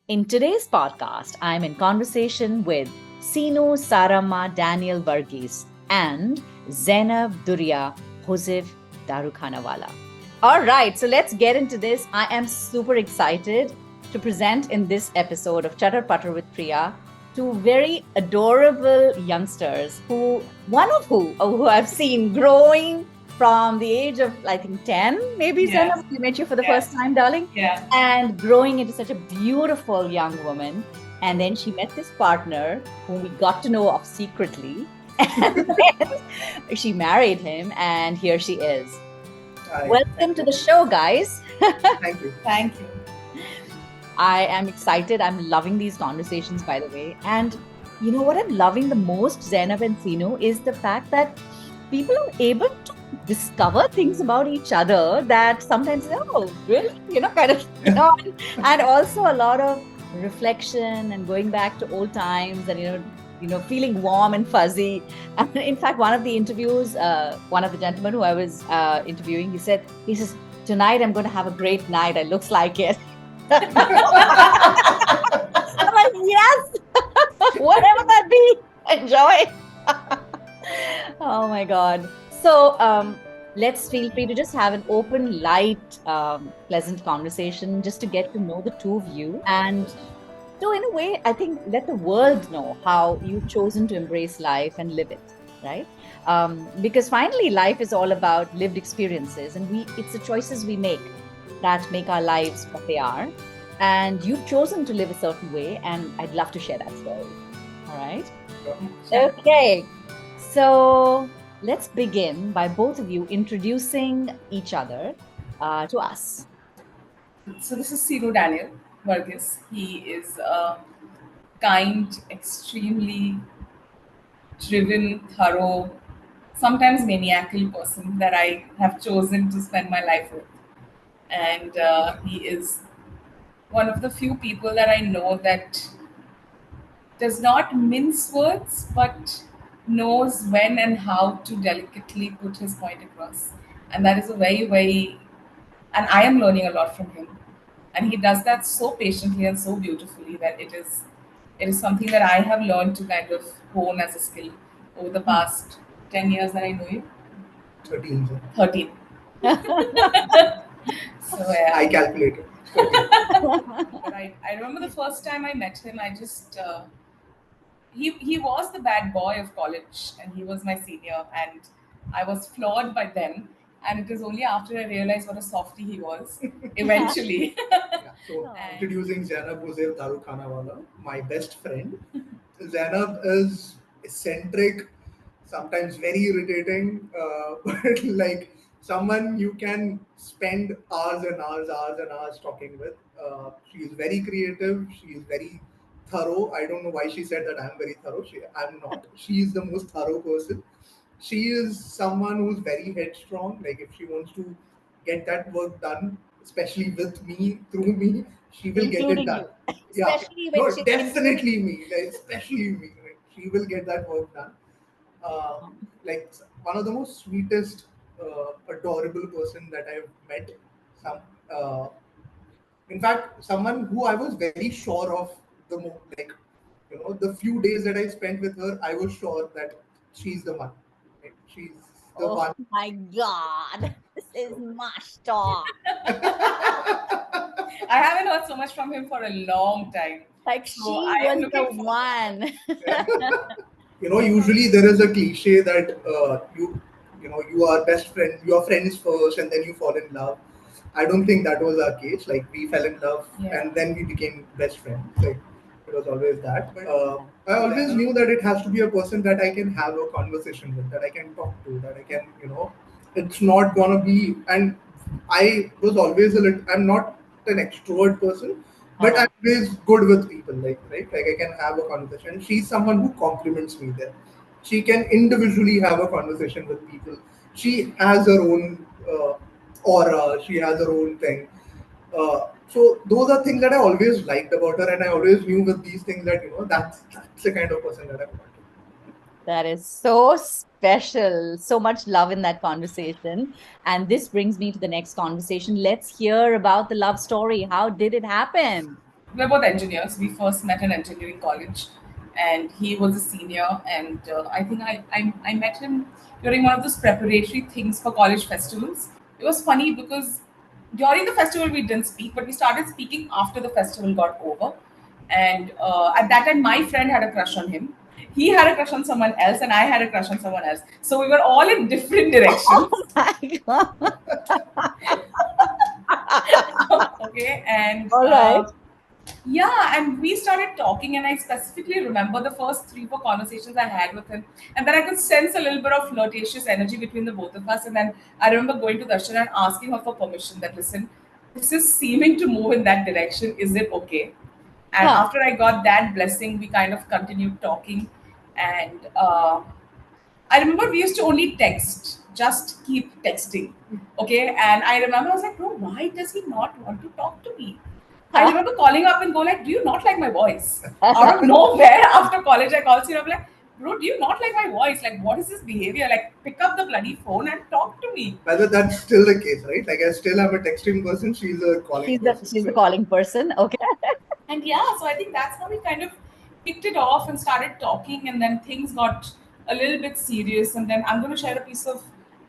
In today's podcast, I'm in conversation with Sinu Sarama Daniel Varghese and Zainab Durya Joseph Darukhanawala. All right, so let's get into this. I am super excited to present in this episode of Chattar Pattar with Priya two very adorable youngsters one of who I've seen growing from the age of, I think, 10, maybe. Yes. Zainab, we met you for the first time, darling. Yeah. And growing into such a beautiful young woman. And then she met this partner whom we got to know of secretly. And then she married him, and here she is. Hi. Welcome to the show, guys. Thank you. Thank you. I am excited. I'm loving these conversations, by the way. And you know what I'm loving the most, Zainab and Sinu, is the fact that people are able to discover things about each other that sometimes, oh, really? And also a lot of reflection and going back to old times and, feeling warm and fuzzy. And in fact, one of the interviews, one of the gentlemen who I was interviewing, he says, tonight I'm going to have a great night. It looks like it. I'm like, yes, whatever that be, enjoy. Oh my God. So let's feel free to just have an open, light, pleasant conversation just to get to know the two of you. And so in a way, I think let the world know how you've chosen to embrace life and live it, right? Because finally, life is all about lived experiences, and it's the choices we make that make our lives what they are. And you've chosen to live a certain way, and I'd love to share that story. All right? Okay. So let's begin by both of you introducing each other to us. So this is Sinu Daniel Varghese. He is a kind, extremely driven, thorough, sometimes maniacal person that I have chosen to spend my life with. And he is one of the few people that I know that does not mince words, but knows when and how to delicately put his point across. And that is a very, very, and I am learning a lot from him. And he does that so patiently and so beautifully that it is something that I have learned to kind of hone as a skill over the past 10 years that I know you. 13. sir. 13. So I calculated. But I remember the first time I met him, I just he was the bad boy of college, and he was my senior, and I was floored by then. And it is only after I realized what a softie he was, eventually. Yeah. So Oh. introducing Zainab Joseph Darukhanawala, my best friend. Zainab is eccentric, sometimes very irritating, but like someone you can spend hours and hours talking with. She is very creative. She is very thorough. I don't know why she said that I'm very thorough. I'm not. She is the most thorough person. She is someone who's very headstrong. Like if she wants to get that work done, especially with me, through me, she will get it Including done. you. Yeah, Especially when no, she's definitely me. Like, especially me. Like, she will get that work done. Like one of the most sweetest, adorable person that I've met. Some, uh, in fact, someone who I was very sure of the few days that I spent with her, I was sure that she's the one. Like, she's the Oh one. my God. This is much talk. I haven't heard so much from him for a long time. Like So she I am was the looking forward. one. Usually there is a cliche that you are best friend, you are friends first, and then you fall in love. I don't think that was our case. Like we fell in love, Yeah. and then we became best friends. Like it was always that. But I always knew that it has to be a person that I can have a conversation with, that I can talk to, that I can, it's not gonna be. And I was always I'm not an extrovert person, but Uh-huh. I'm always good with people. Like I can have a conversation. She's someone who compliments me there. She can individually have a conversation with people. She has her own aura. She has her own thing. So those are things that I always liked about her, and I always knew with these things that that's the kind of person that I want. That is so special. So much love in that conversation. And this brings me to the next conversation. Let's hear about the love story. How did it happen? we're both engineers. We first met in engineering college, and he was a senior. And I think I met him during one of those preparatory things for college festivals. It was funny because during the festival we didn't speak, but we started speaking after the festival got over. And at that time, my friend had a crush on him. He had a crush on someone else, and I had a crush on someone else. So we were all in different Oh directions. my God. Okay, and All right. yeah, and we started talking, and I specifically remember the first three, four conversations I had with him, and then I could sense a little bit of flirtatious energy between the both of us. And then I remember going to Darshan and asking her for permission that, listen, this is seeming to move in that direction. Is it okay? And Huh. after I got that blessing, we kind of continued talking. And I remember we used to only text, just keep texting. Okay. And I remember I was like, bro, why does he not want to talk to me? I remember calling up and go like, do you not like my voice? Out of nowhere, after college, I called you. I'm like, bro, do you not like my voice? Like, what is this behavior? Like, pick up the bloody phone and talk to me. Whether that's still the case, right? Like I still am a texting person, she's a calling person. She's the So calling person. Okay. And yeah, so I think that's how we kind of kicked it off and started talking, and then things got a little bit serious. And then I'm going to share a piece of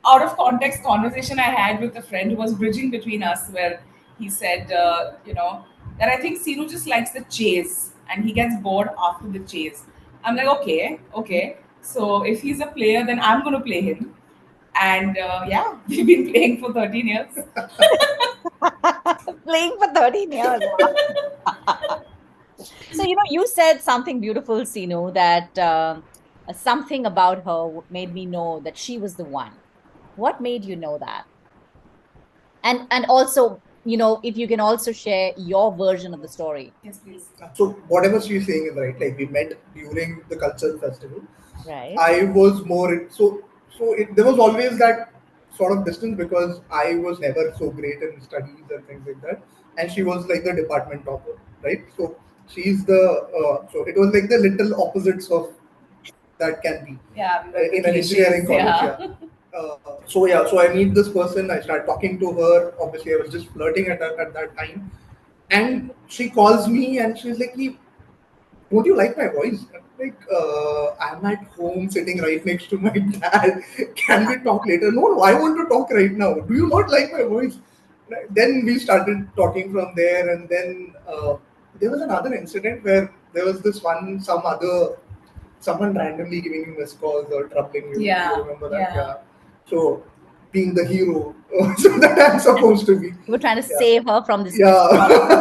out of context conversation I had with a friend who was bridging between us, where he said, that I think Sinu just likes the chase and he gets bored after the chase. I'm like, okay, okay. So if he's a player, then I'm going to play him. And yeah, we've been playing for 13 years. Playing for 13 years. So, you said something beautiful, Sinu, that something about her made me know that she was the one. What made you know that? And also, if you can also share your version of the story. Yes, please. so whatever she's saying is right. Like we met during the cultural festival. Right. I was more there was always that sort of distance because I was never so great in studies and things like that, and she was like the department topper, right? So she's the so it was like the little opposites of that can be Yeah, we were the in an engineering cliches. college, yeah. Yeah. So I meet this person. I start talking to her. Obviously, I was just flirting at that time, and she calls me and she's like, "Hey, don't you like my voice?" I'm like, I'm at home sitting right next to my dad. Can we talk later? No, no, I want to talk right now. Do you not like my voice? Then we started talking from there, and then there was another incident where there was this one, someone randomly giving you missed calls or troubling you. You Yeah, remember that? yeah. Yeah. So, being the hero, so that I'm supposed to be. You were trying to Yeah. save her from this missed call.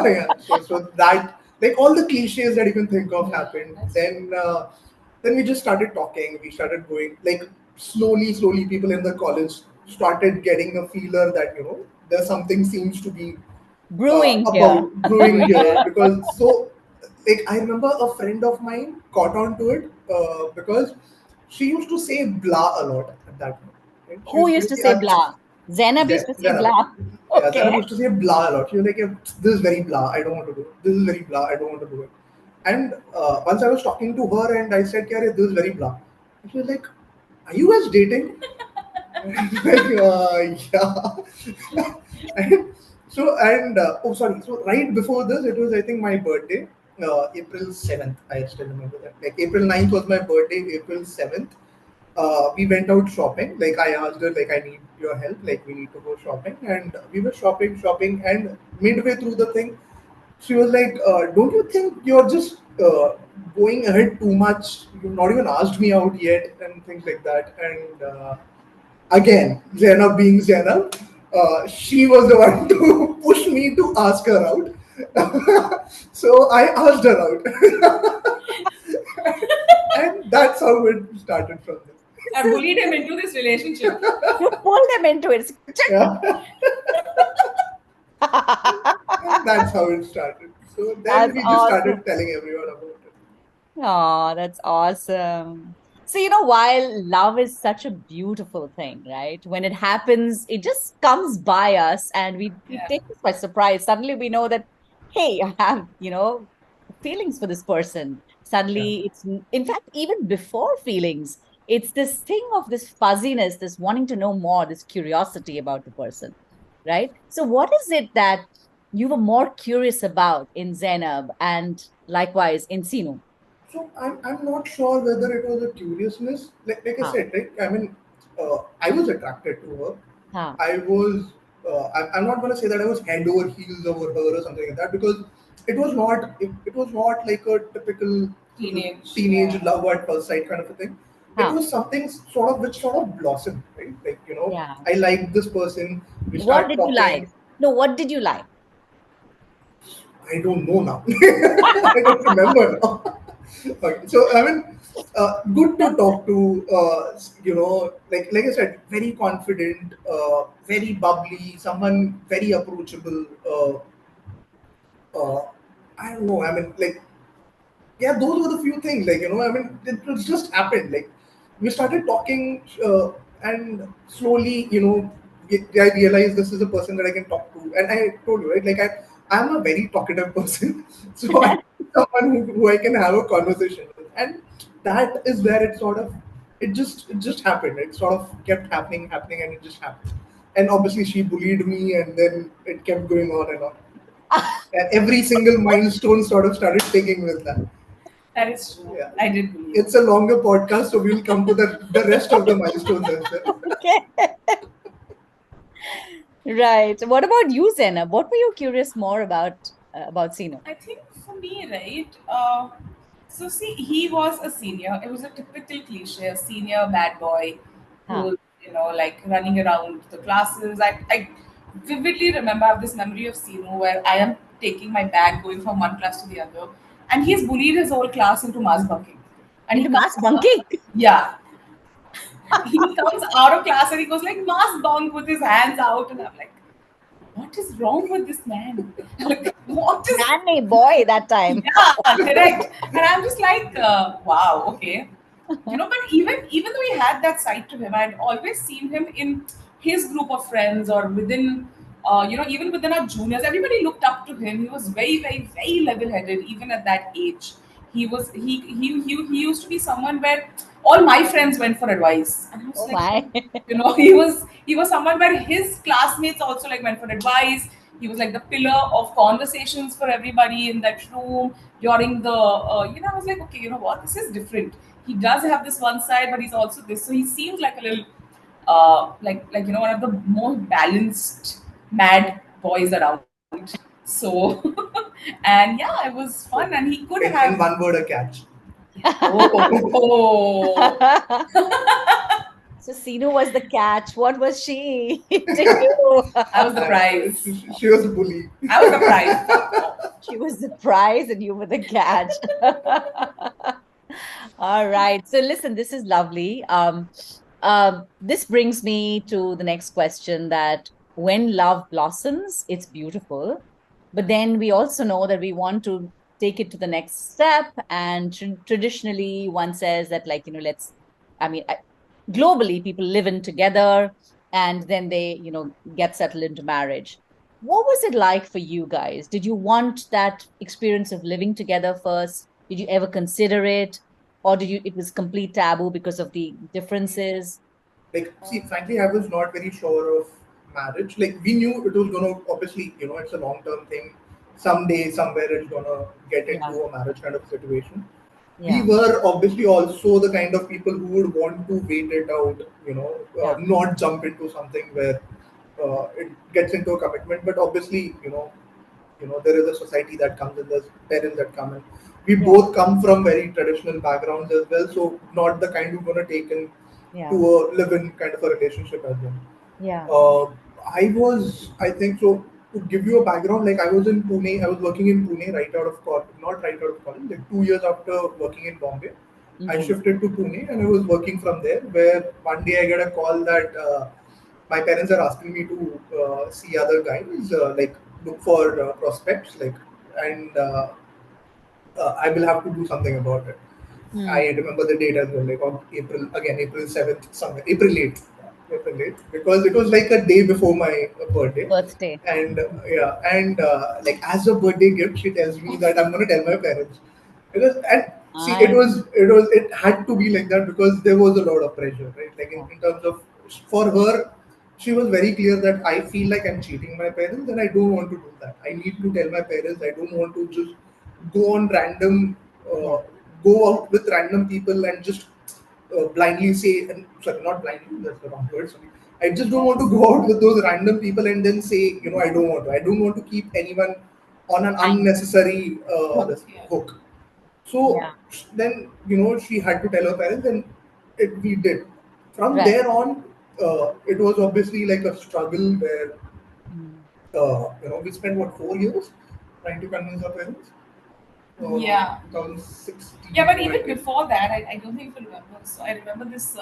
Yeah, yeah. So that like all the cliches that you can think of Yeah, happened. that's true. Then we just started talking. We started going like slowly. People in the college started getting a feeler that there's something seems to be Brewing here. about brewing here Yeah. because like I remember a friend of mine caught on to it because she used to say blah a lot at that point. Right? She Who used to used be to say blah? Zainab used to say Zainab. blah. Yeah, Okay. Zainab used to say blah a lot. She was like, "This is very blah. I don't want to do it. This is very blah. I don't want to do it." And once I was talking to her and I said, "Kya re, this is very blah." And she was like, "Are you guys dating?" Like, yeah. and oh sorry. So right before this, it was I think my birthday, April 7th. I still remember that. Like April 9th was my birthday. April 7th, we went out shopping. Like I asked her, like I need your help. Like we need to go shopping, and we were shopping, and midway through the thing, she was like, "Don't you think you're just going ahead too much? You've not even asked me out yet, and things like that." And again, Zainab being Zainab, she was the one to push me to ask her out. So I asked her out, and that's how it started from there. I bullied him into this relationship. You pull them into it. Yeah. And That's that's how it started. So then we just awesome. started telling everyone about it. Oh, that's awesome. So, while love is such a beautiful thing, right? When it happens, it just comes by us and we Yeah. take it by surprise. Suddenly we know that, hey, I have, feelings for this person. Yeah. Suddenly in fact, even before feelings, it's this thing of this fuzziness, this wanting to know more, this curiosity about the person, right? So, what is it that you were more curious about in Zainab and likewise in Sinu? So I'm not sure whether it was a curiousness. Like I Ha, said, right? I mean, I was attracted to her. ha, I was. I'm not going to say that I was head over heels over her or something like that, because it was not. It was not like a typical Teenage, teenage yeah. love at first sight kind of a thing. It ha. was something sort of which sort of blossomed, right? Like, Yeah. I like this person. We What start did you like? talking. No, what did you like? I don't know now. I don't remember now. Okay, so I mean, good to talk to. Like I said, very confident, very bubbly, someone very approachable. Uh, I don't know. I mean, like, yeah, those were the few things. Like, I mean, it just happened. Like, we started talking, and slowly, I realized this is a person that I can talk to. And I told you, right? Like, I'm a very talkative person, so I need someone who I can have a conversation with, and that is where it just happened. It sort of kept happening, and it just happened. And obviously, she bullied me, and then it kept going on and on. And every single milestone sort of started taking with that. That is true. Yeah. I did believe. It's a longer podcast, so we'll come to the rest of the milestones as well. Okay. Right. What about you, Zainab? What were you curious more about Sinu? I think for me, right? So see, he was a senior. It was a typical cliche, a senior bad boy Ha. who, like running around the classes. I vividly remember I have this memory of Sinu where I am taking my bag, going from one class to the other, and he's bullied his whole class into mass bunking. And he Into mass comes, bunking? yeah, he comes out of class and he goes like mass bunk with his hands out, and I'm like, what is wrong with this man? Like, what is Manly boy that time. yeah, correct. And I'm just like, wow, okay. But even though he had that side to him, I'd always seen him in his group of friends or within, even within our juniors. Everybody looked up to him. He was very, very, very level-headed, even at that age. He used to be someone where all my friends went for advice, and I was Oh like, my. he was someone where his classmates also like went for advice. He was like the pillar of conversations for everybody in that room during the I was like, okay, you know what, this is different. He does have this one side, but he's also this, so he seems like a little like one of the more balanced mad boys around. So and yeah, it was fun, and he could have In one word, a catch. oh So Sinu was the catch. What was she to you? I was the prize. She was a bully. I was the prize. She was the prize and you were the catch. All right. So listen, this is lovely. This brings me to the next question that when love blossoms, it's beautiful. But then we also know that we want to take it to the next step. And traditionally, one says that, like, I mean, globally, people live in together and then they, get settled into marriage. What was it like for you guys? Did you want that experience of living together first? Did you ever consider it? Or it was complete taboo because of the differences? Like, see, frankly, I was not very sure of marriage. Like, we knew it was gonna, obviously, it's a long term thing. Someday, somewhere, it's gonna get Yeah, into a marriage kind of situation. We yeah, were obviously also the kind of people who would want to wait it out, yeah, not jump into something where it gets into a commitment. But obviously, there is a society that comes in, there's parents that come in. We yeah, both come from very traditional backgrounds as well, so not the kind who's going to take in to yeah, a live-in kind of a relationship as well. yeah. I think so. To give you a background, like I was in Pune, I was working in Pune right out of college, not right out of college, like 2 years after working in Bombay. I Hmm. shifted to Pune and I was working from there. Where one day I get a call that my parents are asking me to see other guys, like look for prospects, like, and I will have to do something about it. I Hmm. remember the date as well, like on April 7th, somewhere, April 8th. April 8th, because it was like a day before my birthday. Birthday. And yeah, and like as a birthday gift, she tells me that I'm going to tell my parents. And see, it I, was, it was, it had to be like that because there was a lot of pressure, right? Like yeah, in terms of, for her, she was very clear that I feel like I'm cheating my parents and I don't want to do that. I need to tell my parents. I don't want to just go on random, Yeah. go out with random people and just blindly say, and sorry, not blindly, that's the wrong word, sorry. I just don't want to go out with those random people and then say, I don't want to. I don't want to keep anyone on an Hang. unnecessary Hook, this yeah. hook. So Yeah. then, she had to tell her parents, and we did. From Right. there on, it was obviously like a struggle where, Mm. we spent what, 4 years trying to convince our parents. Yeah. 2016 Yeah, but to I even think. before that, I don't think you remember. So I remember this,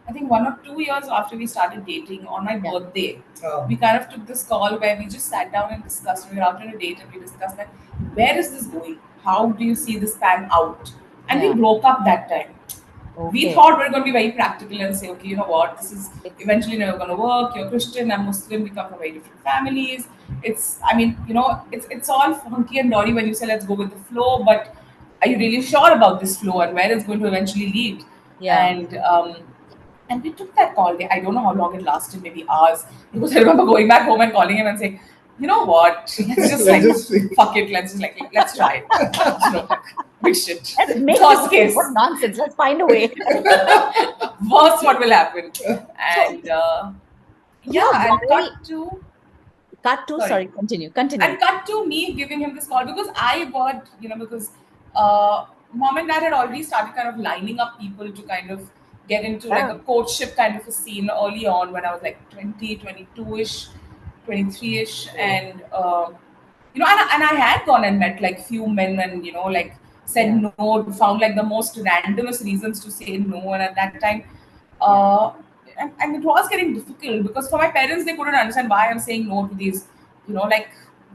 I think 1 or 2 years after we started dating, on my Yeah. birthday, Um, we kind of took this call where we just sat down and discussed. We were out on a date and we discussed that where is this going? How do you see this pan out? And we Yeah. broke up that time. We Okay. thought we were going to be very practical and say, okay, you know what, this is It's eventually never going to work. You're Christian, I'm Muslim, we come from very different families. I mean, it's all funky and dory when you say let's go with the flow, but are you really sure about this flow and where it's going to eventually lead? yeah. And we took that call. I don't know how long it lasted, maybe hours. Because I remember going back home and calling him and saying, you know what? Let's just let's just see. fuck it. Let's just let's try it. Like big shit. Let's make this Worst work. What case. nonsense. Let's find a way. Worst what will happen. So, And yeah, and while cut to, sorry, sorry, continue. Continue. and cut to me giving him this call because I got, because mom and dad had already started kind of lining up people to kind of get into like Yeah. a courtship kind of a scene early on when I was like 20, 22-ish, 23-ish. And and I had gone and met like few men and like said Yeah. no, found like the most randomest reasons to say no. And at that time, Yeah. uh, and it was getting difficult because for my parents they couldn't understand why I'm saying no to these like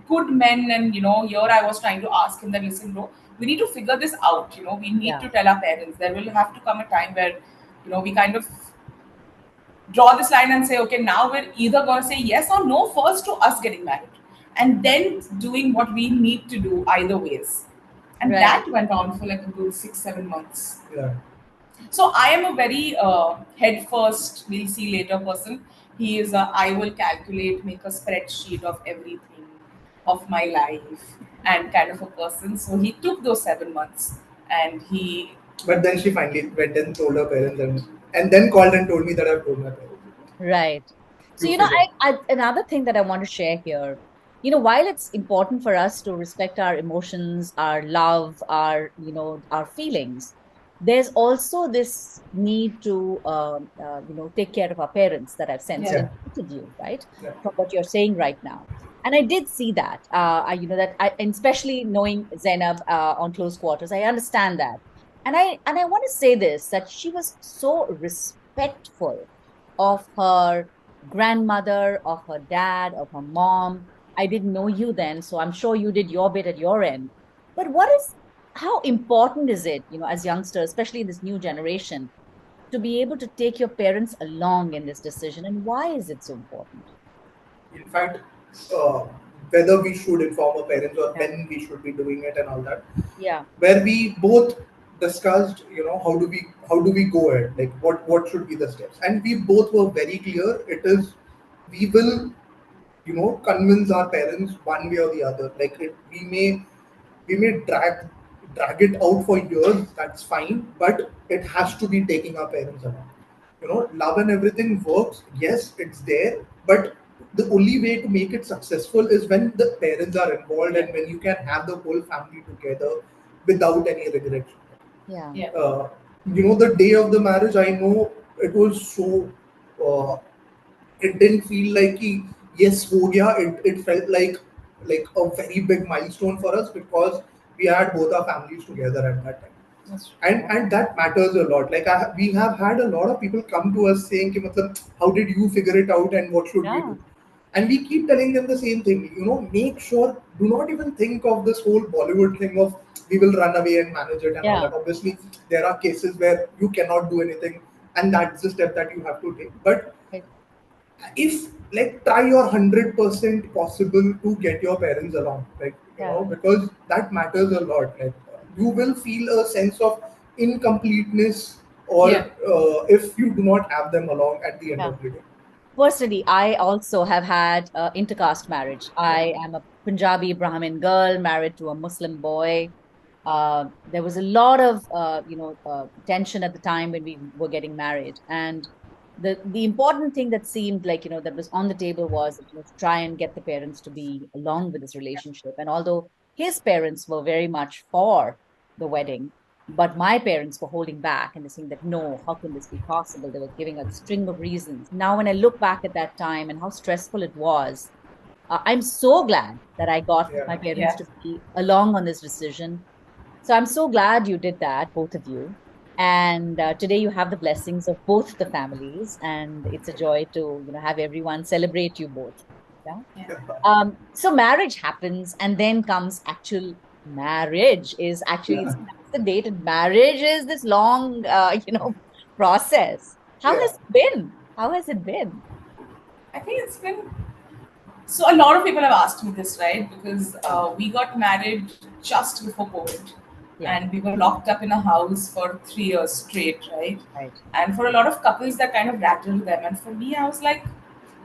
good men. And here I was trying to ask him that, listen bro, we need to figure this out. We need Yeah. to tell our parents. There will have to come a time where we kind of draw this line and say, okay, now we're either going to say yes or no first to us getting married, and then doing what we need to do either ways. And Right. that went on for like a good 6-7 months. Yeah. So I am a very head first, we'll see later person. He is a I will calculate, make a spreadsheet of everything of my life and kind of a person. So he took those 7 months and he But then she finally went and told her parents, and then called and told me that I've told my parents. Right. So, You figure. another thing that I want to share here, while it's important for us to respect our emotions, our love, our feelings, there's also this need to, take care of our parents that I've sensed yeah. in Yeah. both of you, right? Yeah. From what you're saying right now. And I did see that, and especially knowing Zainab on close quarters, I understand that. And I want to say this, that she was so respectful of her grandmother, of her dad, of her mom. I didn't know you then, so I'm sure you did your bit at your end. But how important is it, as youngsters, especially in this new generation, to be able to take your parents along in this decision? And why is it so important? In fact, uh, whether we should inform our parents or Yeah. when we should be doing it and all that, Yeah. where we both discussed, how do we go ahead, like what should be the steps, and we both were very clear. It is, we will, convince our parents one way or the other. Like we may drag it out for years. That's fine, but it has to be taking our parents along. Love and everything works. Yes, it's there, but the only way to make it successful is when the parents are involved Yeah. and when you can have the whole family together without any regret. Yeah. Yeah. uh, the day of the marriage, I know it was so, uh, it didn't feel like yes ho gaya. It felt like a very big milestone for us because we had both our families together at that time. That's and true. and that matters a lot. Like we have had a lot of people come to us saying कि, मतलब, how did you figure it out and what should we Yeah. do? And we keep telling them the same thing. Make sure, do not even think of this whole Bollywood thing of we will run away and manage it and all Yeah. that. Obviously there are cases where you cannot do anything, and that's the step that you have to take. But Right. if, like, try your 100% possible to get your parents along, like, Yeah. because that matters a lot. Like, you will feel a sense of incompleteness, or Yeah. if you do not have them along at the end Yeah. of the day. Personally, I also have had intercaste marriage. Yeah. I am a Punjabi Brahmin girl married to a Muslim boy. There was a lot of tension at the time when we were getting married, and the important thing that seemed like that was on the table was to try and get the parents to be along with this relationship. And although his parents were very much for the wedding, but my parents were holding back and they're saying that no, how can this be possible? They were giving a string of reasons. Now, when I look back at that time and how stressful it was, I'm so glad that I got Yeah. my parents Yeah. to be along on this decision. So I'm so glad you did that, both of you. And today you have the blessings of both the families, and it's a joy to have everyone celebrate you both. Yeah. Yeah. So marriage happens, and then comes actual marriage. Is actually Yeah. see, that's the date, and marriage is this long, process. How Yeah. has it been? How has it been? I think it's been. So a lot of people have asked me this, right? Because Yeah, we got married just before COVID, yeah, and we were locked up in a house for 3 years straight, right? right. And for a lot of couples, that kind of rattled them. And for me, I was like,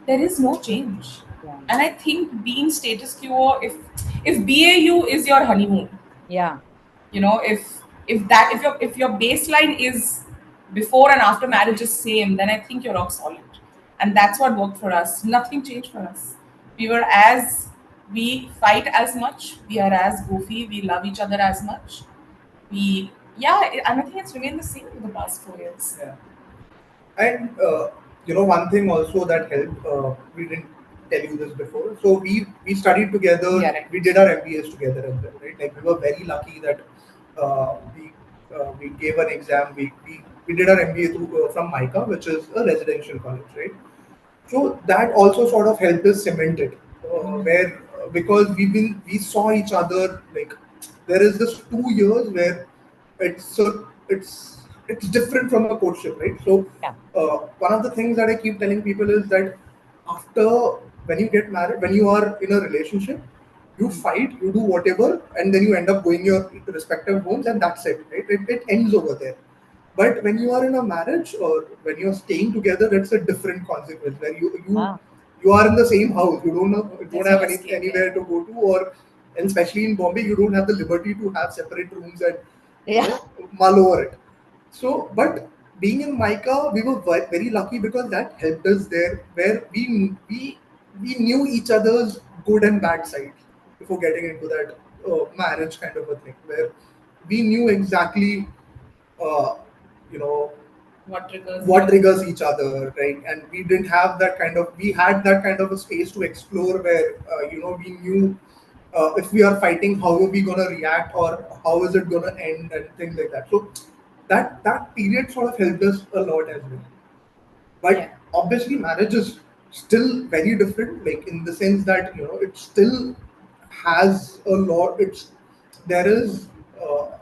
there is no change. Yeah, And I think being status quo, if BAU is your honeymoon, yeah, if your baseline is before and after marriage is same, then I think you're rock solid, and that's what worked for us. Nothing changed for us. We fight as much, we are as goofy, we love each other as much. And I think it's remained the same for the past 4 years. Yeah. And one thing also that helped, we didn't tell you this before. So we studied Yeah, together. right. We did our MBAs together as well, right? Like we were very lucky that we gave an exam. We did our MBA through from MICA, which is a residential college, right? So that also sort of helped us cement it, where because we saw each other, like there is this 2 years where it's different from a courtship, right? So yeah. one of the things that I keep telling people is that after, when you get married, when you are in a relationship, you Mm, fight, you do whatever, and then you end up going your respective homes, and that's it, right? It ends over there. But when you are in a marriage or when you're staying together, it's a different consequence where wow. you are in the same house. You don't There's have no escape. Yeah. anywhere to go to, or and especially in Bombay, you don't have the liberty to have separate rooms and you Yeah, know mull over it. So, but being in Mica, we were very lucky because that helped us there, where we knew each other's good and bad sides before getting into that marriage kind of a thing, where we knew exactly, uh, you know, What triggers what you? triggers each other, right? And we didn't have that kind of, we had that kind of a space to explore where, we knew if we are fighting, how are we going to react or how is it going to end and things like that. So that period sort of helped us a lot as well. Yeah. But obviously, marriage is still very different, like in the sense that it still has a lot. There is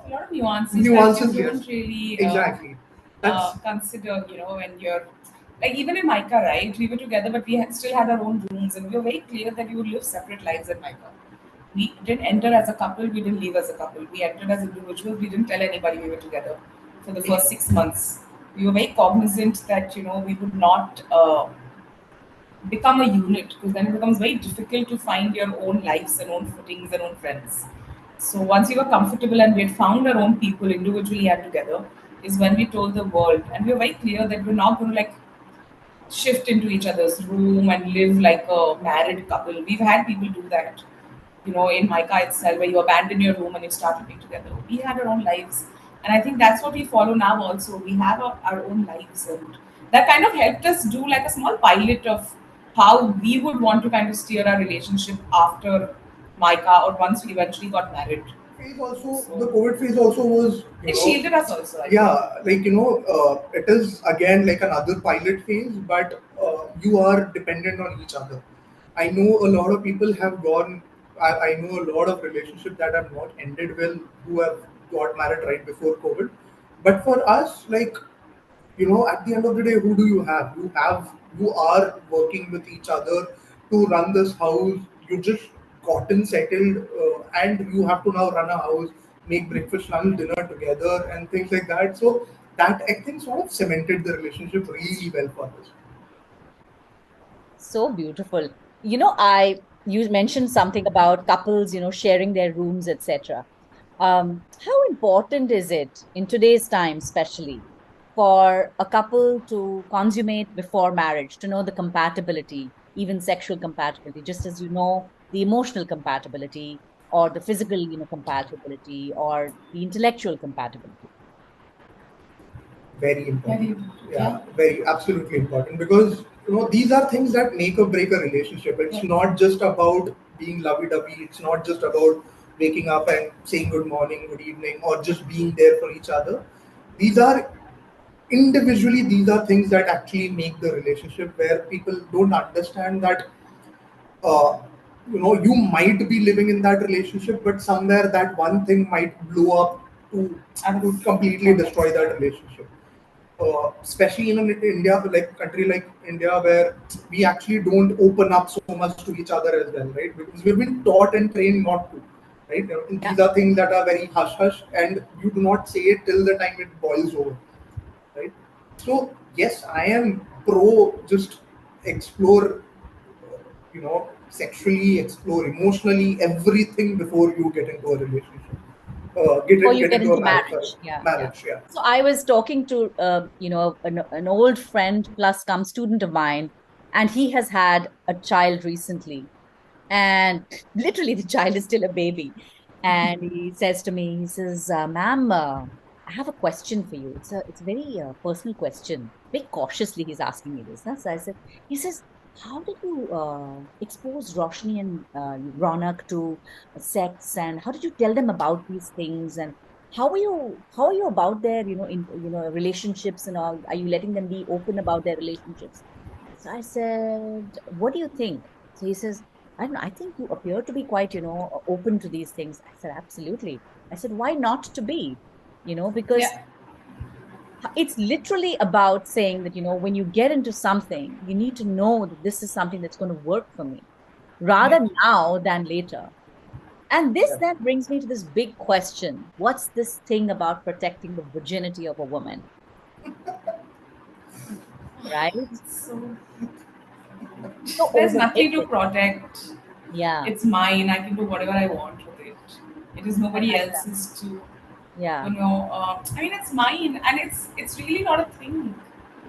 A lot of nuances that you nuances, yes, don't really exactly. That's consider, when you're like, even in Mica, right? We were together, but still had our own rooms, and we were very clear that we would live separate lives in Mica. We didn't enter as a couple, we didn't leave as a couple. We entered as individuals, we didn't tell anybody we were together for the first 6 months. We were very cognizant that, we would not become a unit, because then it becomes very difficult to find your own lives and own footings and own friends. So once we were comfortable and we had found our own people individually and together, is when we told the world, and we were very clear that we're not going to like shift into each other's room and live like a married couple. We've had people do that, in Mica itself, where you abandon your room and you start living together. We had our own lives. And I think that's what we follow now also. We have our own lives. And that kind of helped us do like a small pilot of how we would want to kind of steer our relationship after Mica, or once we eventually got married. phase also, the So COVID phase also was, it shielded us also, I think. yeah, like it is again like another pilot phase, but you are dependent on each other. I know a lot of people have gone. I know a lot of relationships that have not ended well, who have got married right before COVID. But for us, like at the end of the day, who do you have? You are working with each other to run this house. You just gotten settled, and you have to now run a house, make breakfast, lunch, dinner together, and things like that. So that I think sort of cemented the relationship really well for us. So beautiful. I you mentioned something about couples, sharing their rooms, etc. How important is it in today's time, especially for a couple to consummate before marriage, to know the compatibility, even sexual compatibility, just as you know the emotional compatibility or the physical, compatibility or the intellectual compatibility? Very important. Very, Yeah, yeah, very absolutely important, because these are things that make or break a relationship. It's yeah, not just about being lovey-dovey. It's not just about waking up and saying good morning, good evening, or just being there for each other. These are individually, these are things that actually make the relationship, where people don't understand that uh, you might be living in that relationship, but somewhere that one thing might blow up to out of completely destroy context, yeah. that relationship. Especially in an India, like country like India, where we actually don't open up so much to each other as well, right? Because we've been taught and trained not to, right? And Yeah. these are things that are very hush hush, and you do not say it till the time it boils over, right? So yes, I am pro just explore, sexually, explore emotionally, everything before you get into a relationship. Before you Get get into a into marriage. Sorry, marriage. Yeah, yeah. marriage. Yeah. So I was talking to an old friend plus come student of mine, and he has had a child recently, and literally the child is still a baby. And he says to me, he says, "Ma'am, I have a question for you. It's a very personal question." Very cautiously, he's asking me this. Huh? So I said, he says, "How did you expose Roshni and Ronak to sex, and how did you tell them about these things, and how are you about their relationships and all? Are you letting them be open about their relationships?" So I said, "What do you think?" So he says, "I don't know. I think you appear to be quite, open to these things." I said, "Absolutely." I said, "Why not to be?" Because Yeah, it's literally about saying that, when you get into something, you need to know that this is something that's going to work for me rather right. now than later. And this Yeah. then brings me to this big question. What's this thing about protecting the virginity of a woman, right? So So there's nothing to overrated. protect. Yeah, It's mine. I can do whatever I want with it. It is I nobody like that. else's to, Yeah, I mean, it's mine, and it's really not a thing.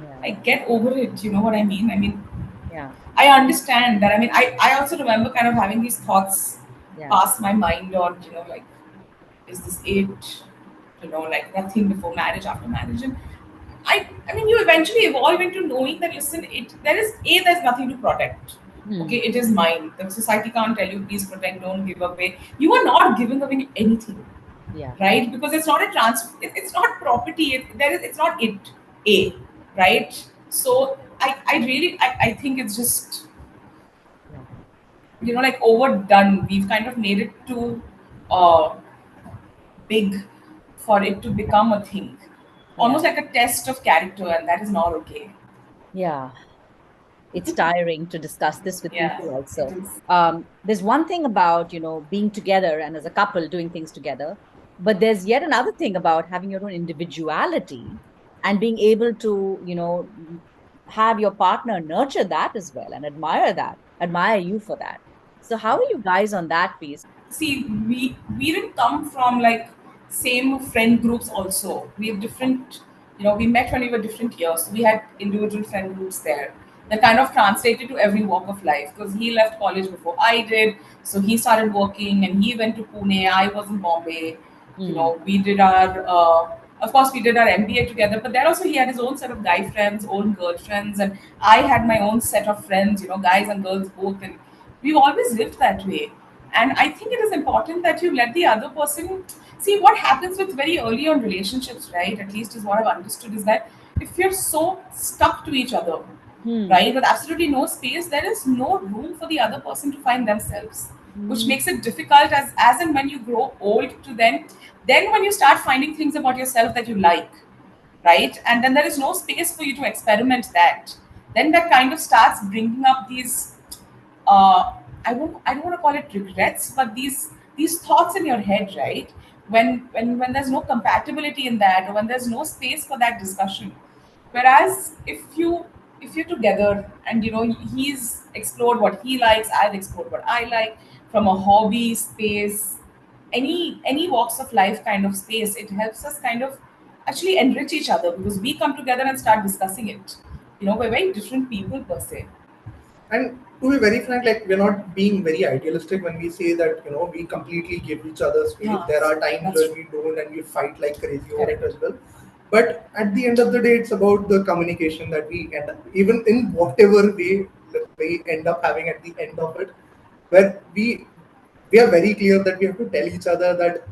yeah, Like, get over it. You know what I mean? I mean, yeah, I understand that. I mean, I also remember kind of having these thoughts yeah, pass my mind on, like, is this it? Like nothing before marriage, after marriage. And I mean, you eventually evolve into knowing that, listen, there's nothing to protect. Okay, hmm, it is mine. The society can't tell you, please protect, don't give away. You are not giving away anything, yeah, right? Because it's not a it's not property. It's not it, a, right? So I think it's just, yeah, like, overdone. We've kind of made it too uh, big for it to become a thing, yeah, almost like a test of character, and that is not okay. yeah. It's tiring to discuss this with Yeah, people it also. is. There's one thing about, being together and as a couple doing things together, but there's yet another thing about having your own individuality and being able to, have your partner nurture that as well and admire you for that. So how are you guys on that piece? See, we didn't come from like same friend groups. Also, we have different. We met when we were different years. So we had individual friend groups there that kind of translated to every walk of life, because he left college before I did, so he started working and he went to Pune. I was in Bombay. Hmm. We did our of course we did our MBA together, but there also he had his own set of guy friends, own girlfriends, and I had my own set of friends, guys and girls both, and we've always lived that way. And I think it is important that you let the other person see what happens with very early on relationships, right? At least is what I've understood, is that if you're so stuck to each other, Hmm. right, with absolutely no space, there is no room for the other person to find themselves, which Hmm. makes it difficult as and when you grow old to then when you start finding things about yourself that you like, right, and then there is no space for you to experiment that, then that kind of starts bringing up these uh, I don't want to call it regrets, but these thoughts in your head, right? When there's no compatibility in that, or when there's no space for that discussion. Whereas if you if you're together and he's explored what he likes, I've explored what I like, from a hobby space, any walks of life kind of space, it helps us kind of actually enrich each other because we come together and start discussing it. We're very different people per se. And to be very frank, like, we're not being very idealistic when we say that we completely give each other space. Huh. There are times That's when true. we don't and we fight like crazy over it Correct. as well. But at the end of the day, it's about the communication that we end up, even in whatever way that we end up having at the end of it, where we are very clear that we have to tell each other that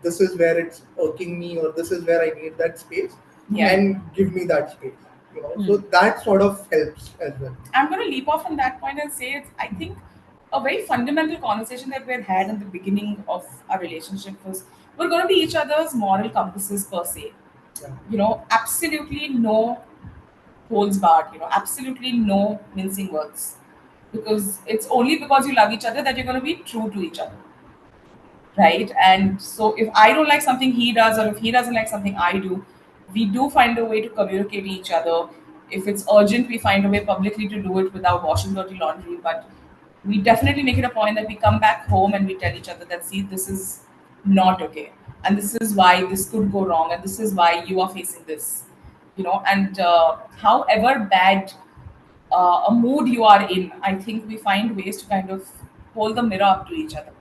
this is where it's irking me, or this is where I need that space, Yeah. Hmm. and give me that space. So Hmm. that sort of helps as well. I'm going to leap off from that point and say it's, I think, a very fundamental conversation that we had had in the beginning of our relationship was we're going to be each other's moral compasses per se. Yeah. Absolutely no holds barred, absolutely no mincing words. Because it's only because you love each other that you're going to be true to each other, right? And so if I don't like something he does, or if he doesn't like something I do, we do find a way to communicate to each other. If it's urgent, we find a way publicly to do it without washing dirty laundry. But we definitely make it a point that we come back home and we tell each other that, see, this is not okay, and this is why this could go wrong, and this is why you are facing this. And however bad a mood you are in, I think we find ways to kind of hold the mirror up to each other.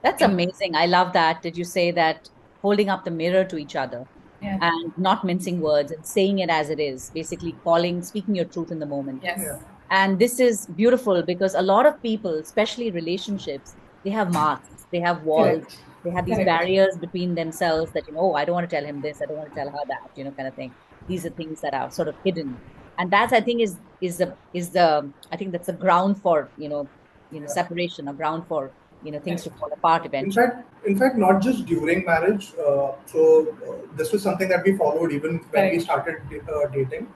That's amazing. I love that. Did you say that holding up the mirror to each other Yeah. and not mincing words and saying it as it is, basically speaking your truth in the moment. Yes. Yeah. And this is beautiful because a lot of people, especially relationships, they have masks, they have walls, Correct. they have these Correct. barriers between themselves that, oh, I don't want to tell him this, I don't want to tell her that, kind of thing. These are things that are sort of hidden. And that's, I think, is the I think that's a ground for, Yeah. separation, a ground for, things to Correct. fall apart eventually. In fact, not just during marriage. This was something that we followed even when we Correct. started dating.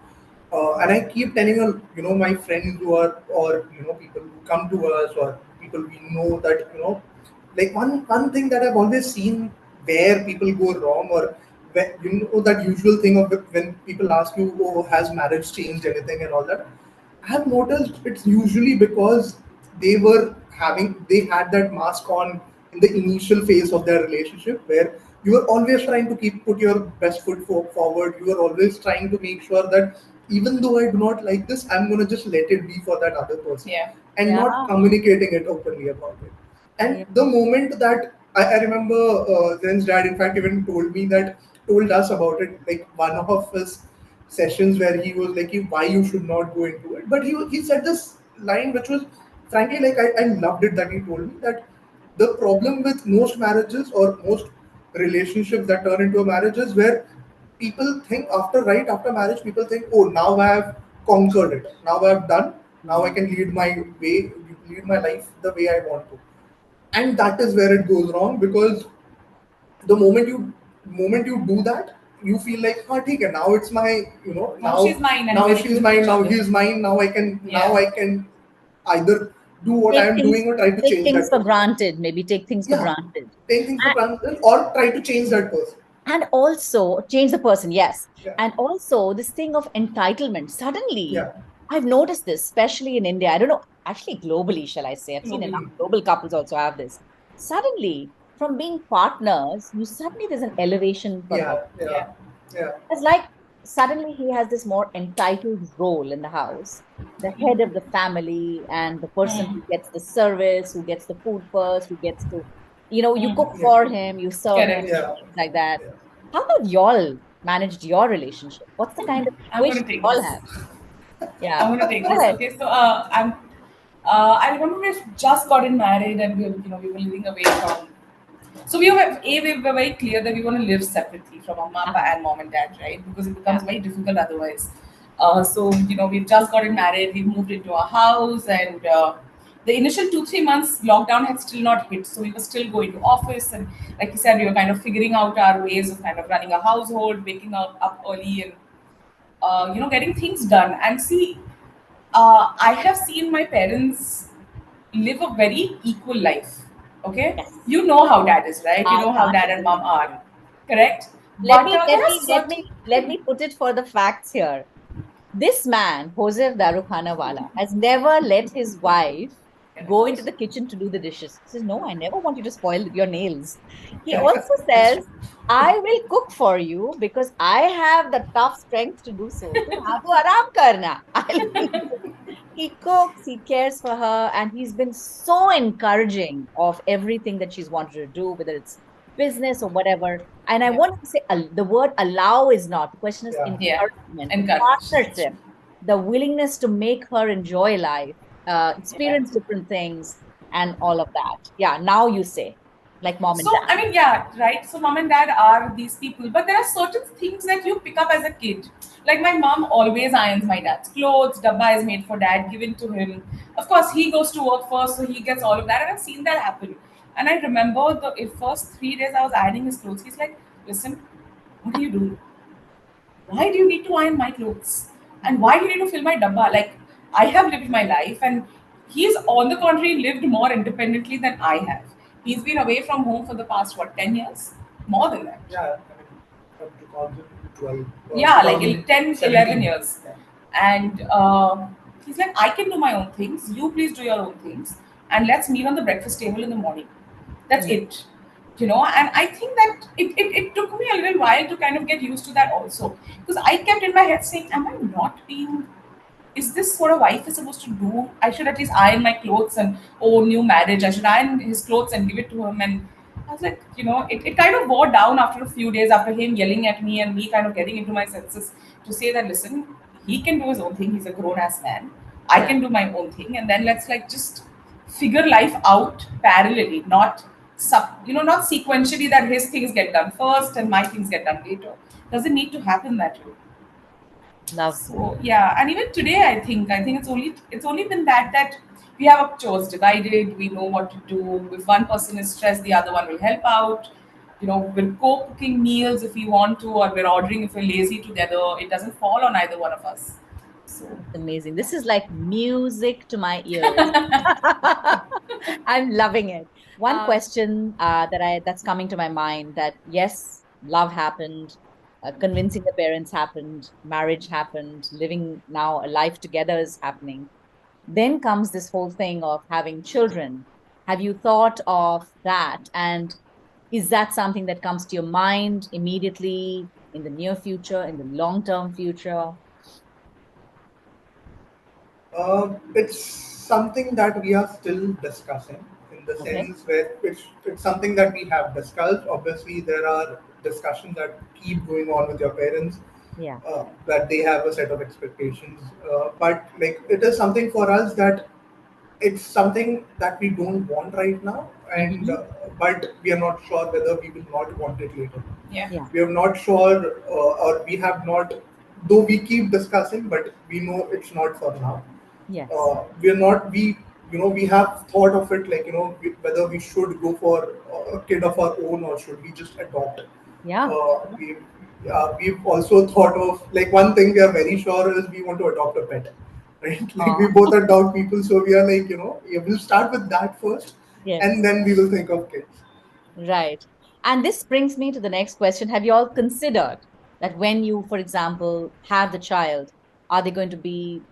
And I keep telling my friends who are, or people who come to us, or people we know, that like, one thing that I've always seen where people go wrong, or when, that usual thing of when people ask you, oh, has marriage changed anything and all that. I have noticed it's usually because they had that mask on in the initial phase of their relationship, where you were always trying to put your best foot forward. You were always trying to make sure that even though I do not like this, I'm going to just let it be for that other person, Yeah. and Yeah. not communicating it openly about it. And Yeah. the moment that I remember, Zen's dad, in fact, even told us about it, like one of his sessions, where he was like, why you should not go into it. But he said this line, which was, frankly, like, I loved it, that he told me that the problem with most marriages, or most relationships that turn into a marriage, is where people think, right after marriage, people think, oh, now I have conquered it. Now I have done. Now I Mm. can lead my life the way I want to. And that is where it goes wrong, because the moment you do that, you feel like, oh, okay, now it's my, Now she's mine and now we're she's equal to mine, each now other. he's mine, now Yeah. I can either do what I Take am things doing, or try to take change things that for person. granted, maybe take things for Yeah, granted. take things for granted, or try to change that person. And also change the person, yes. Yeah. And also this thing of entitlement, suddenly Yeah. I've noticed this, especially in India, I don't know, actually globally, shall I say, I've seen enough Globally. global couples also have this. Suddenly, from being partners, you suddenly, there's an elevation for Yeah. him. Yeah. Yeah. Yeah. It's like suddenly he has this more entitled role in the house, the head of the family, and the person who gets the service, who gets the food first, who gets to, you Mm. cook Yeah. for him, you serve him, Correct. Yeah. things like that. Yeah. How have y'all managed your relationship? What's the kind of I'm twist going to take y'all this. have? Yeah. I'm going to take Go this. ahead. Okay, so I remember we just gotten married and we were living away from. So we were very clear that we want to live separately from our mama Uh-huh. and mom and dad, right? Because it Yeah. becomes very difficult otherwise. So we've just gotten married. We moved into our house, and the initial 2 3 months lockdown had still not hit. So we were still going to office, and like you said, we were kind of figuring out our ways of kind of running a household, waking up early, and getting things done. And see, I have seen my parents live a very equal life. Okay, Yes. you know how dad is, right? You know how I dad and mom agree. are, correct? Let But me let there are me let certain. me let me put it for the facts here. This man, Joseph Darukhanawala, has never let his wife go into Correct. the kitchen to do the dishes. He says, no, I never want you to spoil your nails. He Correct. also That's true. says, I will cook for you because I have the tough strength to do so. Tu aram karna. He cooks, he cares for her, and he's been so encouraging of everything that she's wanted to do, whether it's business or whatever. And I Yeah. wanted to say the word allow is not. The question is Yeah. Yeah. encouragement, Encourage. That's partnership, true. the willingness to make her enjoy life, Yeah. experience different things, and all of that. Yeah, now you say, like mom and So, I dad. mean, yeah, right. So, mom and dad are these people, but there are certain things that you pick up as a kid. Like, my mom always irons my dad's clothes, dabba is made for dad, given to him. Of course, he goes to work first, so he gets all of that. And I've seen that happen. And I remember the first 3 days I was ironing his clothes, he's like, listen, what are you doing? Why do you need to iron my clothes? And why do you need to fill my dabba? Like, I have lived my life, and he's, on the contrary, lived more independently than I have. He's been away from home for the past, what, 10 years? More than that. Yeah, I mean, from 2012, Yeah, like 10, 11 2017. years. Yeah. And he's like, I can do my own things. You please do your own things. And let's meet on the breakfast table in the morning. That's Mm. it. And I think that it took me a little while to kind of get used to that also. Because I kept in my head saying, am I not being, is this what a wife is supposed to do? I should at least iron my clothes, and oh, new marriage, I should iron his clothes and give it to him. And I was like, it kind of wore down after a few days, after him yelling at me and me kind of getting into my senses to say that, listen, he can do his own thing. He's a grown ass man. I Yeah. can do my own thing. And then let's like just figure life out parallelly, not sequentially that his things get done first and my things get done later. Doesn't need to happen that way. Love. So yeah, and even today, I think it's only been that we have our chores divided. We know what to do. If one person is stressed, the other one will help out. We're co-cooking meals if we want to, or we're ordering if we're lazy together. It doesn't fall on either one of us. So It's amazing. This is yeah. like music to my ears. I'm loving it. One Uh, question that's coming to my mind, that yes, love happened, convincing the parents happened, marriage happened, living now a life together is happening. Then comes this whole thing of having children. Have you thought of that? And is that something that comes to your mind immediately, in the near future, in the long term future? It's something that we are still discussing, in the Okay. sense where it's something that we have discussed. Obviously, there are discussions that keep going on with your parents, Yeah. that they have a set of expectations. But like, it is something for us that it's something that we don't want right now, and Hmm. but we are not sure whether we will not want it later. yeah. Yeah. We are not sure, or we have not, though we keep discussing, but we know it's not for now. Yes. We are not we we have thought of it, like, whether we should go for a kid of our own or should we just adopt. Yeah. We've also thought of, like, one thing we are very sure is we want to adopt a pet, right? Like, we Oh, both are dog people, so we are like, yeah, we'll start with that first, yes. and then we will think of kids. Right. And this brings me to the next question. Have you all considered that when you, for example, have the child, are they going to be,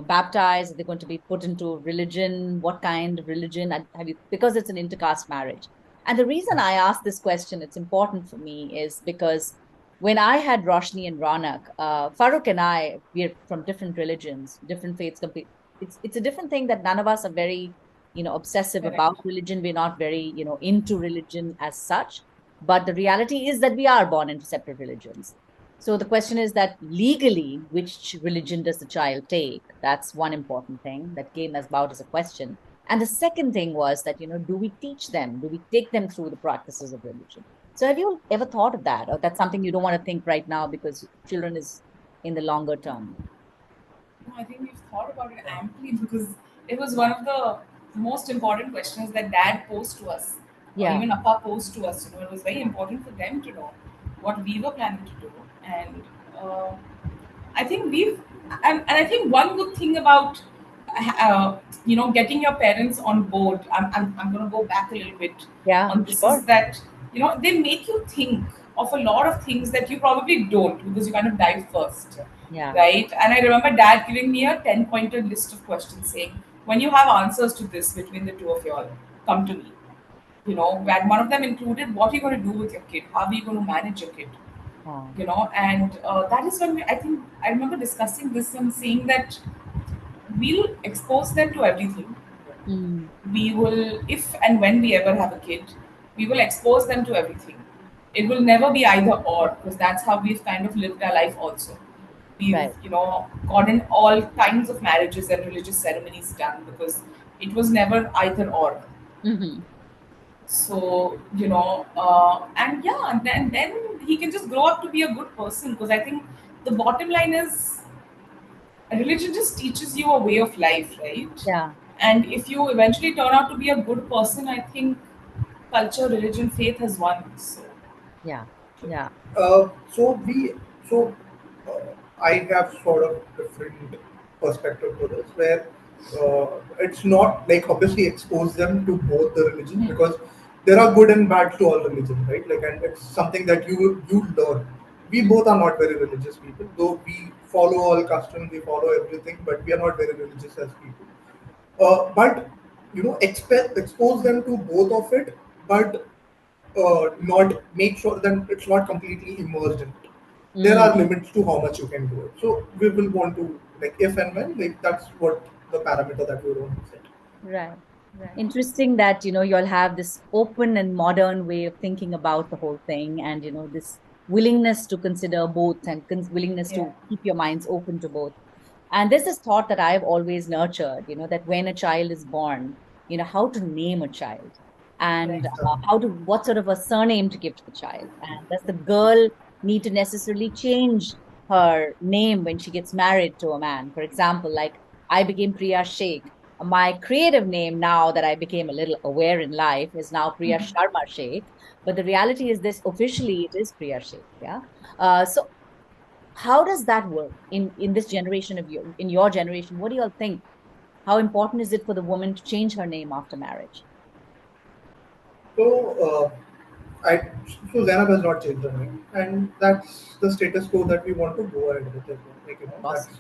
baptized? Are they going to be put into religion? What kind of religion? And have you, because it's an intercaste marriage. And the reason I ask this question, it's important for me, is because when I had Roshni and Ronak, Farooq and I, we're from different religions, different faiths. It's a different thing that none of us are very, obsessive about Correct. religion. We're not very, into religion as such. But the reality is that we are born into separate religions. So the question is that legally, which religion does the child take? That's one important thing that came as about as a question. And the second thing was that, do we teach them? Do we take them through the practices of religion? So have you ever thought of that? Or that's something you don't want to think right now because children is in the longer term? No, I think we've thought about it amply because it was one of the most important questions that Dad posed to us, or Yeah. even Appa posed to us. It was very important for them to know what we were planning to do, and uh, I think and I think one good thing about getting your parents on board. I'm going to go back a little bit Yeah, on this, is sure. that they make you think. of a lot of things that you probably don't because you kind of dive first, Yeah. right? And I remember dad giving me a 10-pointer list of questions saying, when you have answers to this between the two of you all, come to me. And one of them included, what are you going to do with your kid? How are you going to manage your kid? Wow. And that is when I think I remember discussing this and saying that we'll expose them to everything. Mm. We will, if and when we ever have a kid, we will expose them to everything. It will never be either or, because that's how we've kind of lived our life also. We've, Right. gotten all kinds of marriages and religious ceremonies done because it was never either or. Hmm. So, and yeah, and then he can just grow up to be a good person, because I think the bottom line is religion just teaches you a way of life, right? Yeah. And if you eventually turn out to be a good person, I think culture, religion, faith has won. So Yeah. Yeah. So I have sort of different perspective to this, where it's not like obviously expose them to both the religions, hmm. because there are good and bad to all religions, right? Like, and it's something that you learn. We Mm. both are not very religious people, though we follow all customs, we follow everything, but we are not very religious as people. But expose them to both of it, but not make sure that it's not completely immersed in it. There are Mm. limits to how much you can do it. So we will want to, like, if and when, like, that's what the parameter that we want to set. Right. Interesting that, you'll have this open and modern way of thinking about the whole thing, and, this willingness to consider both, and willingness Yeah. to keep your minds open to both. And this is thought that I've always nurtured, that when a child is born, how to name a child, and Right. what sort of a surname to give to the child. And does the girl need to necessarily change her name when she gets married to a man? For example, like I became Priya Sheikh. My creative name, now that I became a little aware in life, is now Priya Sharma Shaikh. But the reality is this, officially it is Priya Sheikh. Yeah. So how does that work in this generation of you, in your generation? What do you all think? How important is it for the woman to change her name after marriage? So, I so Zainab has not changed her name, and that's the status quo that we want to go ahead with as well. Like, that's, Awesome.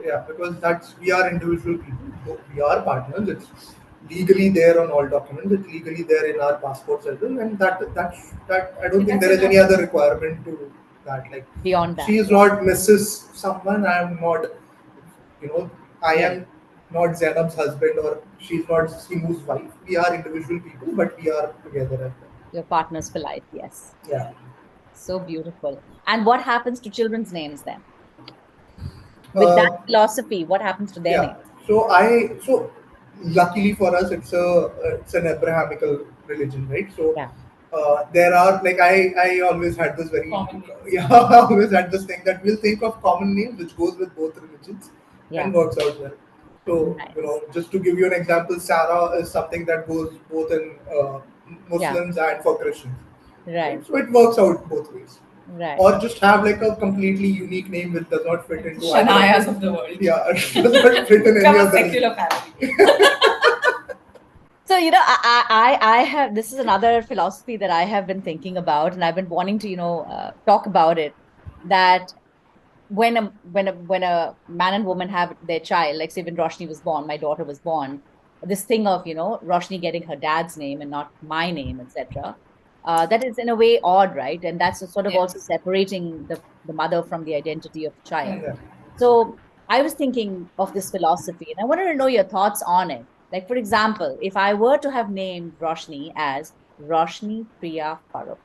yeah, because that's, we are individual people. So we are partners. It's legally there on all documents. It's legally there in our passports as well, and that I don't think That's there is any enough. other requirement to that. Like, Beyond that, she is yeah. not Mrs. Someone. I am not. You know, I Right. am not Zainab's husband, or she's not Simu's wife. We are individual people, but we are together as well. Your partners for life, yes. Yeah. So beautiful. And what happens to children's names then? With that Uh, philosophy, what happens to their yeah. names? So luckily for us, it's an Abrahamical religion, right? So Yeah. there are, like, I always had this very Common names. yeah, I always had this thing that we'll think of common names which goes with both religions Yeah. and works out well. So, Nice. just to give you an example, Sarah is something that goes both in Yeah. Muslims and for Christians, right? Right. So it works out both ways. Right. Or just have like a completely unique name which does not fit Like the into either of Shanayas the, of the world. yeah, it does not fit in any From a other. secular family. So, I have, this is another philosophy that I have been thinking about, and I've been wanting to, talk about it. That when a man and woman have their child, like say when Roshni was born, my daughter was born, this thing of Roshni getting her dad's name and not my name, etc. That is in a way odd, right? And that's sort of also Yes. separating the mother from the identity of the child. Yeah. Correct. So I was thinking of this philosophy, and I wanted to know your thoughts on it. Like, for example, if I were to have named Roshni as Roshni Priya Farooq,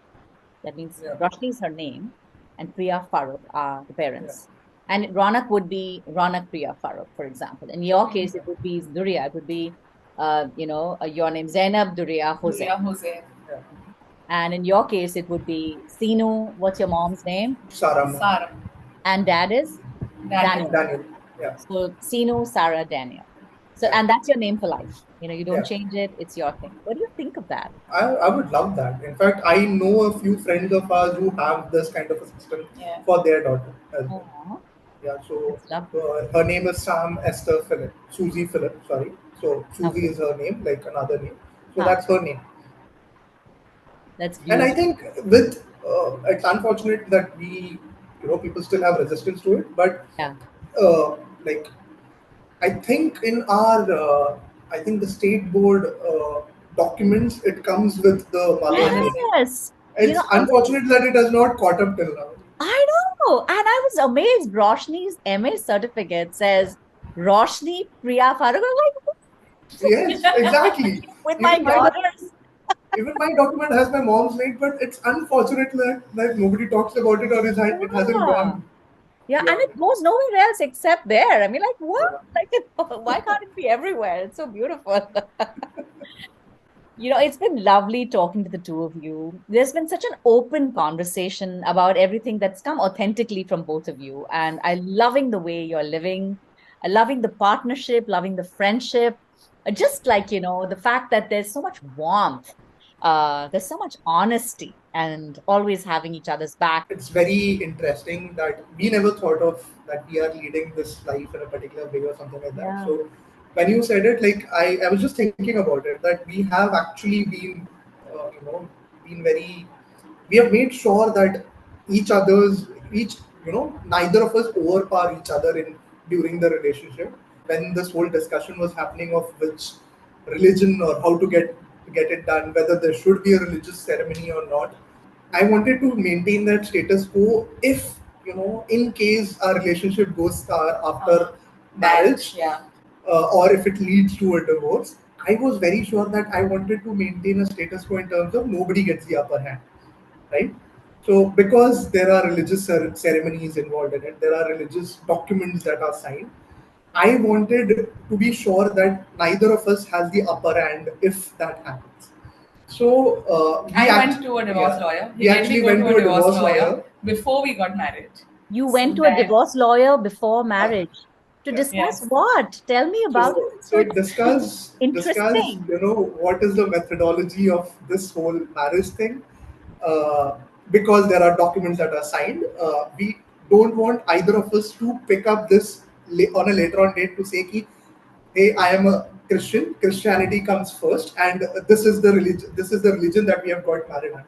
that means Yeah. Roshni is her name, and Priya Farooq are the Yeah. parents. And Ronak would be Ronak Priya Farooq, for example. In your case, Mm-hmm. it would be Duria. It would be, your name Zainab Duria Hossein. Duria Jose. Yeah. And in your case, it would be Sinu. What's your mom's name? Sarama. Sarah. And dad is Daniel. Daniel. Daniel. Yeah. So Sinu, Sarah, Daniel. So, Yeah. and that's your name for life. You don't Yeah. change it. It's your thing. What do you think of that? I would love that. In fact, I know a few friends of ours who have this kind of a system Yeah. for their daughter as well. Oh, Yeah, so that's lovely. her name is Sam Esther Phillip, Susie Phillip, sorry. So Susie Okay. is her name, like another name. So Huh. that's her name. That's And I beautiful. think with it's unfortunate that people still have resistance to it. But Yeah. like I think in our, I think the state board documents, it comes with the mother's Mother's name. Day. Yes. It's I was, unfortunate that it has not caught up till now. I know. And I was amazed. Roshni's MA certificate says Roshni Priya Farooq. I'm like, Yes, exactly. with my Even my daughters. even my document has my mom's name, but it's unfortunate that nobody talks about it, or it hasn't Yeah. gone Yeah. And it beyond. goes nowhere else except there. I mean, like, what? Yeah. Like, why can't it be everywhere? It's so beautiful. It's been lovely talking to the two of you. There's been such an open conversation about everything that's come authentically from both of you. And I'm loving the way you're living, loving the partnership, loving the friendship. Just like, the fact that there's so much warmth, there's so much honesty, and always having each other's back. It's very interesting that we never thought of that we are leading this life in a particular way or something like that. Yeah. So when you said it, like I was just thinking about it, that we have actually uh, you know, been very, we have made sure that each, neither of us overpower each other in during the relationship. When this whole discussion was happening of which religion or how to get it done, whether there should be a religious ceremony or not, I wanted to maintain that status quo. If in case our relationship goes sour after marriage, Yeah. or if it leads to a divorce, I was very sure that I wanted to maintain a status quo in terms of nobody gets the upper hand, right? So, because there are religious ceremonies involved in it, there are religious documents that are signed. I wanted to be sure that neither of us has the upper hand if that happens. So I went to a divorce lawyer. He we made me actually go went to to a a divorce divorce lawyer lawyer. before we got married. You So went to a that, divorce lawyer before marriage to Yeah. discuss yes. what? Tell me about So, it. So so it's discuss, interesting. what is the methodology of this whole marriage thing, because there are documents that are signed. We don't want either of us to pick up this on a later on date to say, ki, hey, I am a Christian. Christianity comes first, and this is the religion. This is the religion that we have got married under,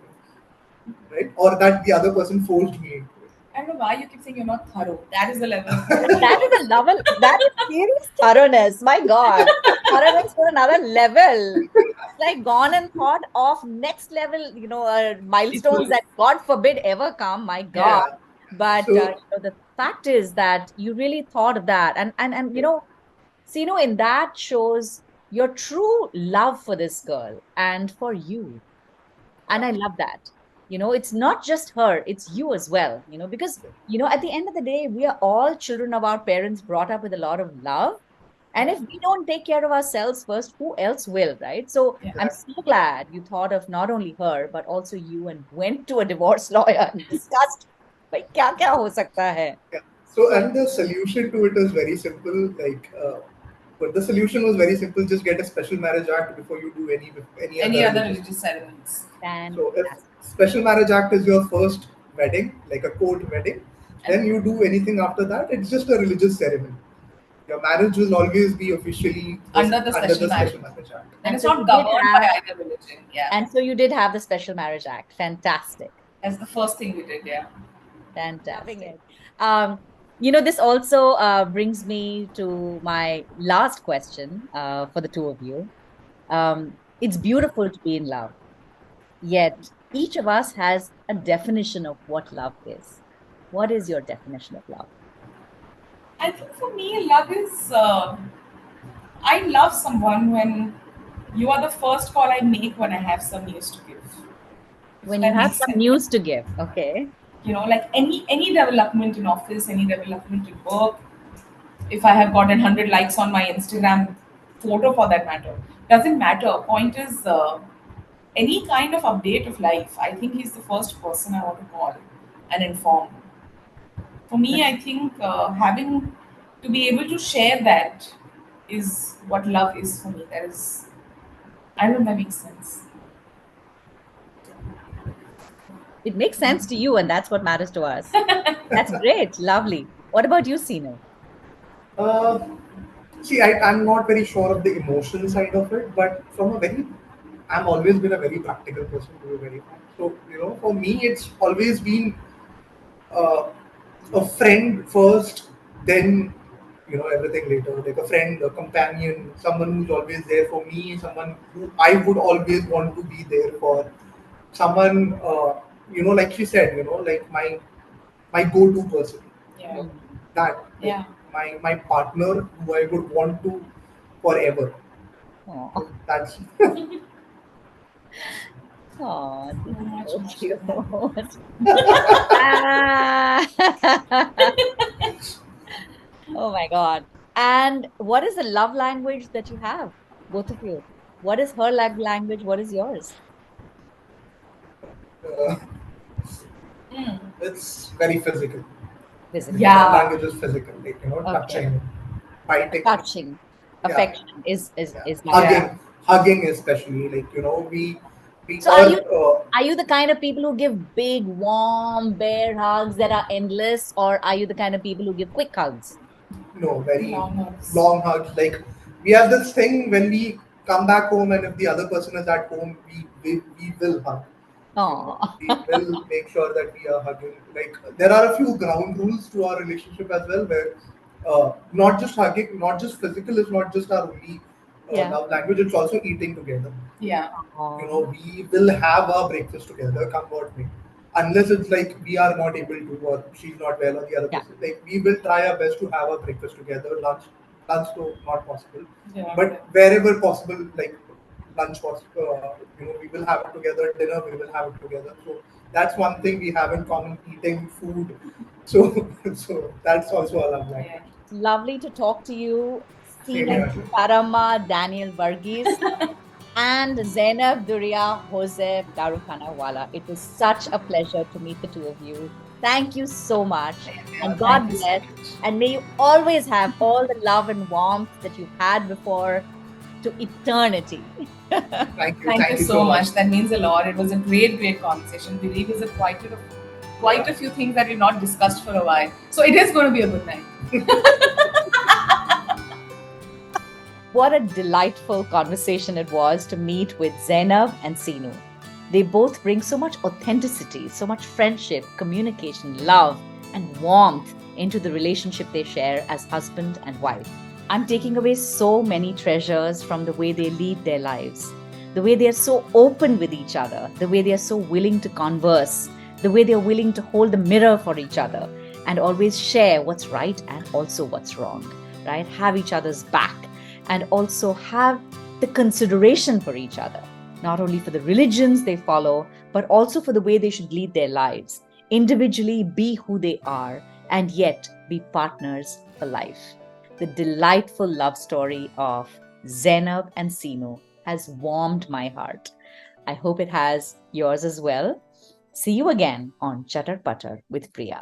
right? Or that the other person forced me into it. I don't know why you keep saying you're not thorough. That is the level of thoroughness That you is are. a level, that is serious thoroughness. My God. Thoroughness for another level. It's like gone and thought of next level, milestones Issues. that God forbid ever come. My God. Yeah. Yeah. But So the fact is that you really thought of that. And yeah. Sino, in that shows your true love for this girl and for you. And I love that. It's not just her, it's you as well, because, at the end of the day, we are all children of our parents brought up with a lot of love. And Yeah. if we don't take care of ourselves first, who else will, right? So Yeah. I'm Yeah. so glad you thought of not only her, but also you and went to a divorce lawyer and discussed, like, kya kya ho sakta hai. Yeah. So, So, and the solution to it is very simple. But the solution was very simple. Just get a special marriage act before you do any Any other other religious. religious ceremonies. So, if fantastic. special marriage act is your first wedding, like a court wedding, And then you do anything after that. It's just a religious ceremony. Your marriage will always be officially under the under special the marriage. special marriage act. Then And it's so you not did governed have, by either religion. Yeah. and so you did have the Special Marriage Act. Fantastic. That's the first thing we did, yeah. Fantastic. Loving it. This also brings me to my last question for the two of you. It's beautiful to be in love, yet each of us has a definition of what love is. What is your definition of love? I think for me, love is I love someone when you are the first call I make when I have some news to give. If When you that have makes some sense. news to give, okay? Like any development in office, any development in work, if I have gotten 100 likes on my Instagram photo for that matter, doesn't matter. Point is, any kind of update of life, I think he's the first person I want to call and inform. For me, I think having to be able to share that is what love is for me. That is, I don't know if that makes sense. It makes sense to you, and that's what matters to us. That's great. Lovely. What about you, Sino? Uh, See, I'm not very sure of the emotion side of it, but from a very I'm always been a very practical person, to be very frank. So, for me, it's always been uh, a friend first, then everything later. Like a friend, a companion, someone who's always there for me, someone who I would always want to be there for, someone like she said, like my go-to person. Yeah. That like, Yeah. my partner who I would want to forever. Oh, So that's oh, this is Much, so much cute. love. Ah. Oh my God. And what is the love language that you have, both of you? What is her love language? What is yours? uh, it's very physical. Physical. My love Yeah. language is physical, like Okay. touching, biting. Touching, Yeah, affection yeah. is love Yeah. language. Hugging especially, like we So are are you the kind of people who give big, warm, bear hugs that are endless, or are you the kind of people who give quick hugs? very Long hugs. long hugs. Like we have this thing when we come back home, and if the other person is at home, we will hug. Oh, We will make sure that we are hugging. Like there are a few ground rules to our relationship as well, where not just hugging, not just physical is not just our only yeah. love language. It's also eating together. Yeah. Oh, We will have our breakfast together, come what may. Unless it's like we are not able to, or she's not well, or the other yeah. person. Like we will try our best to have our breakfast together. Lunch though not possible, Yeah. but wherever possible, like lunch was, we will have it together. Dinner we will have it together. So that's one thing we have in common: eating food. So, so that's also a love Yeah. language. Lovely to talk to you, Same Sinu here. Parama, Daniel Varghese, and Zainab Duria Joseph Darukhanawala. It was such a pleasure to meet the two of you. Thank you so much. Yeah. And Thank God you so bless. much. And may you always have all the love and warmth that you've had before to eternity. Thank you Thank you so so much. much. That means a lot. It was a great, great conversation. We revisited quite Yeah. a few things that we've not discussed for a while. So it is going to be a good night. What a delightful conversation it was to meet with Zainab and Sinu. They both bring so much authenticity, so much friendship, communication, love, and warmth into the relationship they share as husband and wife. I'm taking away so many treasures from the way they lead their lives, the way they are so open with each other, the way they are so willing to converse, the way they are willing to hold the mirror for each other and always share what's right and also what's wrong, right? Have each other's back and also have the consideration for each other, not only for the religions they follow, but also for the way they should lead their lives. Individually be who they are and yet be partners for life. The delightful love story of Zainab and Sinu has warmed my heart. I hope it has yours as well. See you again on Chattar Pattar with Priya.